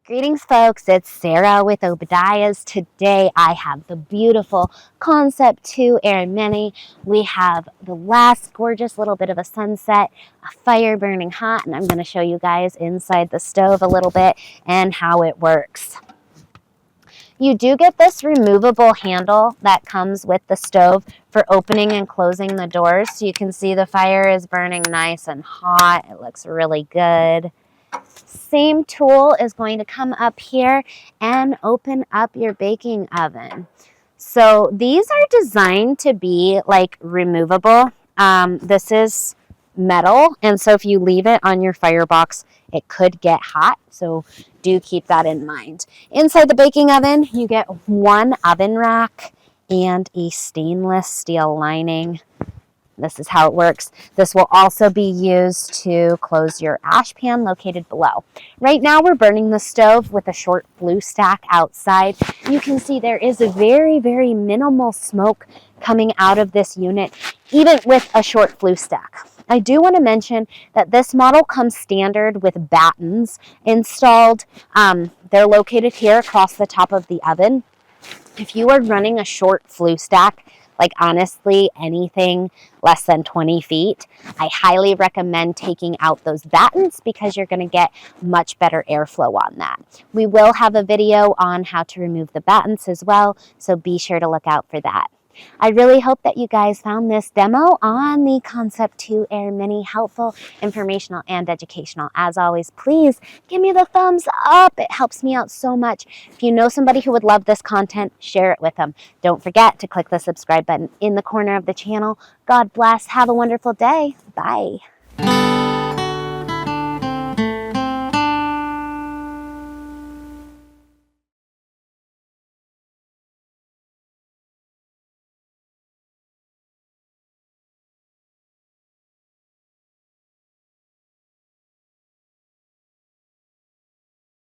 Greetings, folks. It's Sarah with Obadiah's. Today I have the beautiful Concept 2 Air Mini. We have the last gorgeous little bit of a sunset, a fire burning hot, and I'm going to show you guys inside the stove a little bit and how it works. You do get this removable handle that comes with the stove for opening and closing the doors. So you can see the fire is burning nice and hot. It looks really good. Same tool is going to come up here and open up your baking oven. So these are designed to be like removable. This is metal, and so if you leave it on your firebox, it could get hot. So do keep that in mind. Inside the baking oven, you get one oven rack and a stainless steel lining. This is how it works. This will also be used to close your ash pan located below. Right now we're burning the stove with a short flue stack outside. You can see there is a very, very minimal smoke coming out of this unit, even with a short flue stack. I do want to mention that this model comes standard with battens installed. They're located here across the top of the oven. If you are running a short flue stack, like honestly anything less than 20 feet, I highly recommend taking out those battens because you're going to get much better airflow on that. We will have a video on how to remove the battens as well, so be sure to look out for that. I really hope that you guys found this demo on the Concept 2 Air Mini helpful, informational, and educational. As always, please give me the thumbs up. It helps me out so much. If you know somebody who would love this content, share it with them. Don't forget to click the subscribe button in the corner of the channel. God bless. Have a wonderful day. Bye.